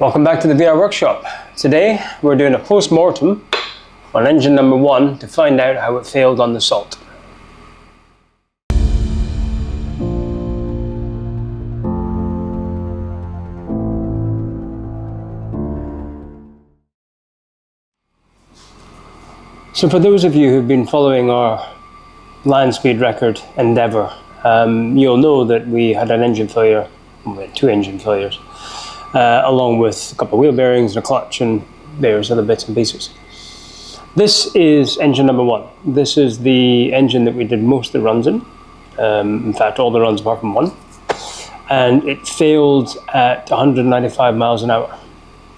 Welcome back to the VR workshop. Today we're doing a post-mortem on engine number 1 to find out how it failed on the salt. So for those of you who've been following our land speed record endeavour, you'll know that we had an engine failure, we had 2 engine failures, along with a couple of wheel bearings and a clutch and various other bits and pieces. This is engine number 1. This is the engine that we did most of the runs in fact all the runs apart from one, and it failed at 195 miles an hour.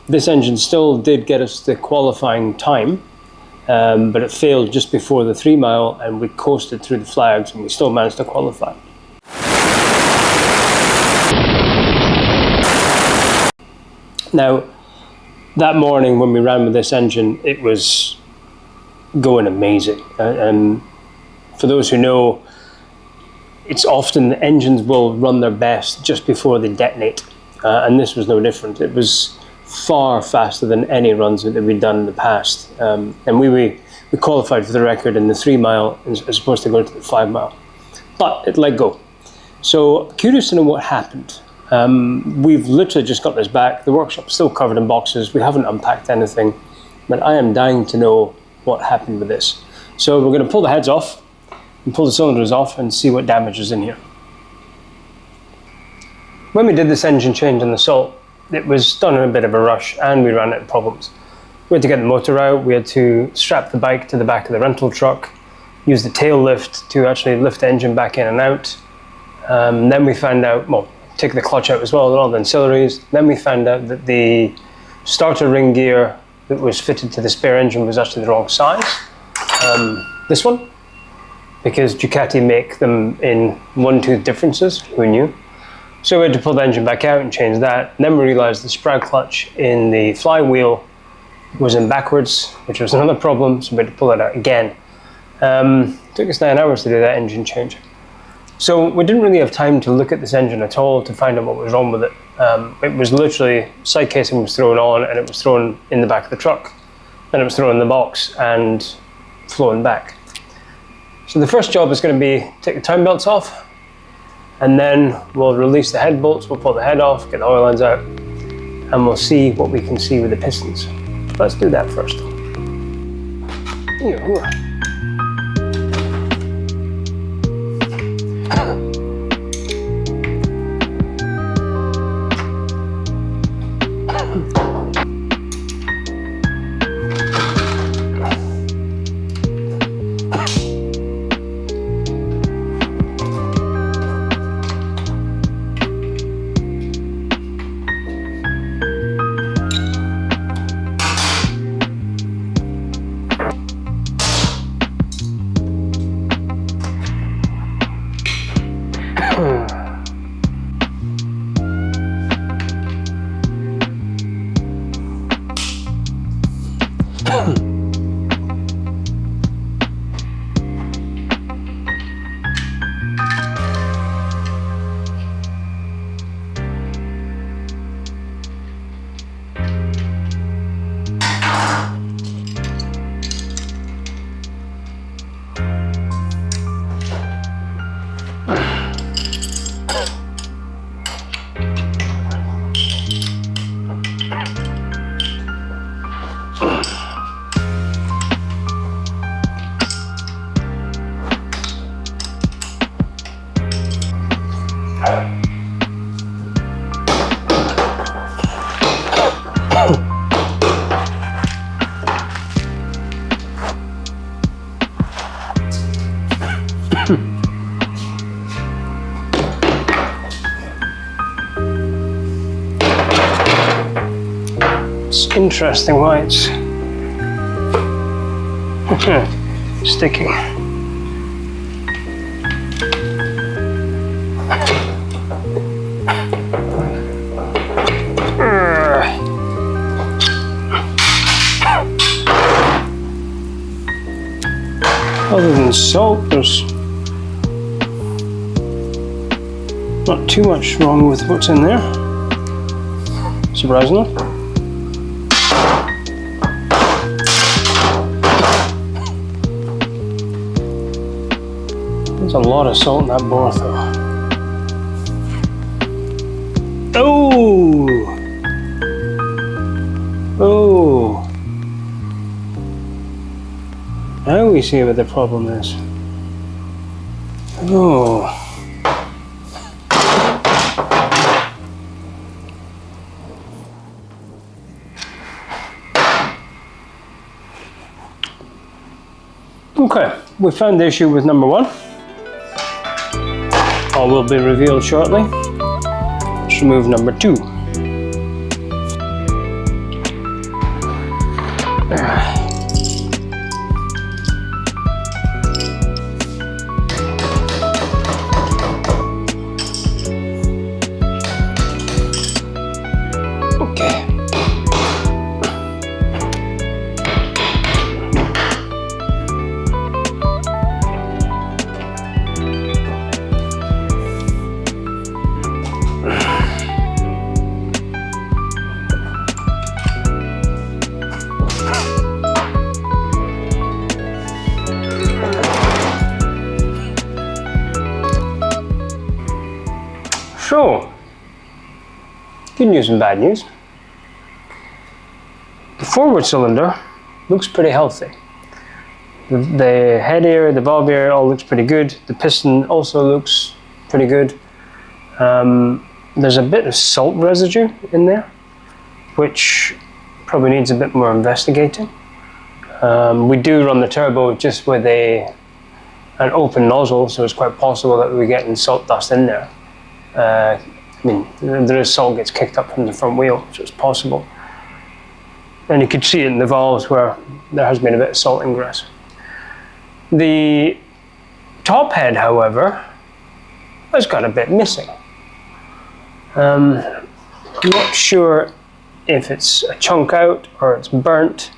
This engine still did get us the qualifying time, but it failed just before the 3 mile and we coasted through the flags and we still managed to qualify. Now, that morning when we ran with this engine, it was going amazing. And for those who know, it's often the engines will run their best just before they detonate. And this was no different. It was far faster than any runs that we'd done in the past. And we qualified for the record in the 3 mile as opposed to going to the 5 mile. But it let go. So curious to know what happened. We've literally just got this back. The workshop's still covered in boxes. We haven't unpacked anything, but I am dying to know what happened with this. So we're going to pull the heads off and pull the cylinders off and see what damage is in here. When we did this engine change on the Salt, it was done in a bit of a rush and we ran into problems. We had to get the motor out, we had to strap the bike to the back of the rental truck, use the tail lift to actually lift the engine back in and out. Then we found out, well, take the clutch out as well, and all the ancillaries. Then we found out that the starter ring gear that was fitted to the spare engine was actually the wrong size. This one, because Ducati make them in 1-tooth differences, who knew? So we had to pull the engine back out and change that. And then we realized the sprout clutch in the flywheel was in backwards, which was another problem, so we had to pull it out again. Took us 9 hours to do that engine change. So we didn't really have time to look at this engine at all to find out what was wrong with it. It was literally, side casing was thrown on and it was thrown in the back of the truck. Then it was thrown in the box and flown back. So the first job is going to be take the time belts off, and then we'll release the head bolts, we'll pull the head off, get the oil lines out, and we'll see what we can see with the pistons. Let's do that first. It's interesting why it's sticking. Other than salt, there's not too much wrong with what's in there, surprisingly. There's a lot of salt in that bore though. Oh! Oh! Now we see what the problem is. Oh. Okay, we found the issue with number 1. All will be revealed shortly. Let's remove number 2. Okay. So, good news and bad news. The forward cylinder looks pretty healthy. The head area, the valve area all looks pretty good. The piston also looks pretty good. There's a bit of salt residue in there, which probably needs a bit more investigating. We do run the turbo just with an open nozzle, so it's quite possible that we're getting salt dust in there. I mean, there is salt gets kicked up from the front wheel, so it's possible. And you could see it in the valves where there has been a bit of salt ingress. The top head, however, has got a bit missing. I'm not sure if it's a chunk out or it's burnt.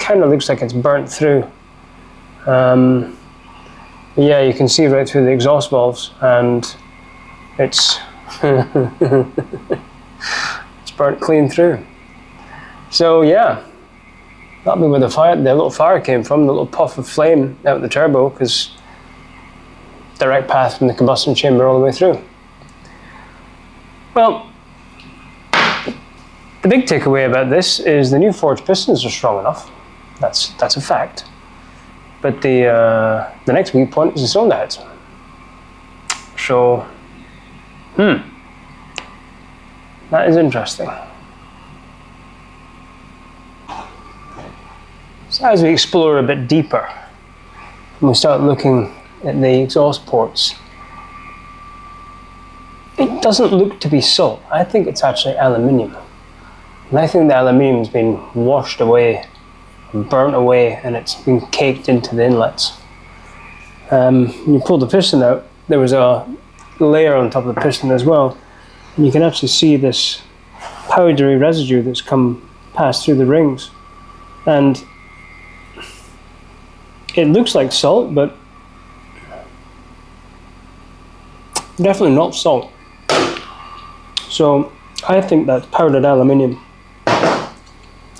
Kind of looks like it's burnt through. Yeah, you can see right through the exhaust valves, and it's it's burnt clean through. So yeah, that'll be where the little fire came from, the little puff of flame out the turbo, because direct path from the combustion chamber all the way through. Well, the big takeaway about this is the new forged pistons are strong enough. That's a fact. But the next weak point is the cylinder heads. So, that is interesting. So as we explore a bit deeper, and we start looking at the exhaust ports, it doesn't look to be salt. I think it's actually aluminium. And I think the aluminium's been washed away, burnt away, and it's been caked into the inlets. When you pull the piston out, there was a layer on top of the piston as well, and you can actually see this powdery residue that's passed through the rings. And it looks like salt, but definitely not salt. So I think that's powdered aluminium,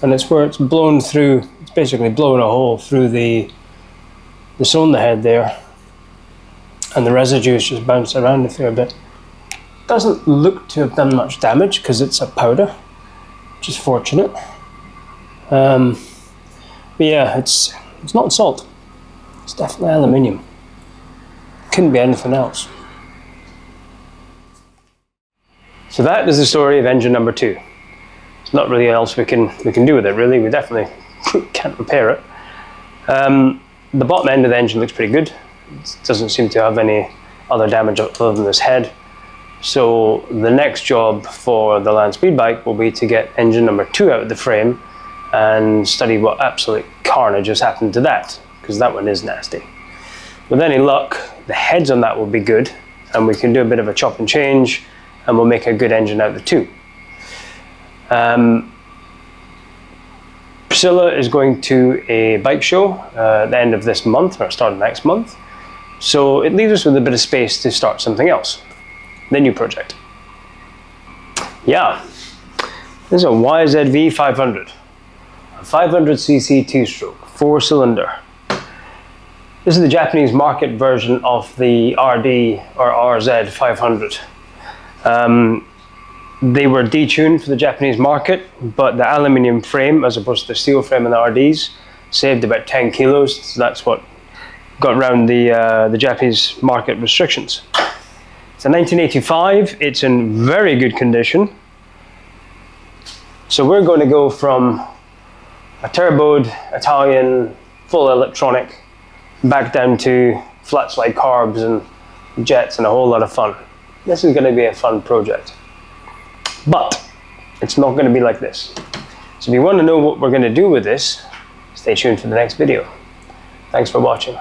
and it's where it's blown through. It's basically blown a hole through the cylinder head there, and the residue is just bounced around a fair bit. Doesn't look to have done much damage because it's a powder, which is fortunate. But yeah, it's not salt. It's definitely aluminium. Couldn't be anything else. So that is the story of engine number 2. There's not really else we can do with it, really. We definitely can't repair it. The bottom end of the engine looks pretty good. It doesn't seem to have any other damage other than this head. So the next job for the Landspeed bike will be to get engine number 2 out of the frame and study what absolute carnage has happened to that, because that one is nasty. With any luck, the heads on that will be good, and we can do a bit of a chop and change, and we'll make a good engine out of the 2. Priscilla is going to a bike show at the end of this month, or start of next month. So it leaves us with a bit of space to start something else. The new project. Yeah, this is a YZV 500. A 500cc 2-stroke, 4-cylinder. This is the Japanese market version of the RD or RZ 500. They were detuned for the Japanese market, but the aluminium frame, as opposed to the steel frame in the RDs, saved about 10 kilos. So that's what got around the Japanese market restrictions. It's a 1985. It's in very good condition. So we're going to go from a turboed Italian full electronic back down to flat slide carbs and jets and a whole lot of fun. This is going to be a fun project. But it's not going to be like this. So if you want to know what we're going to do with this, stay tuned for the next video. Thanks for watching.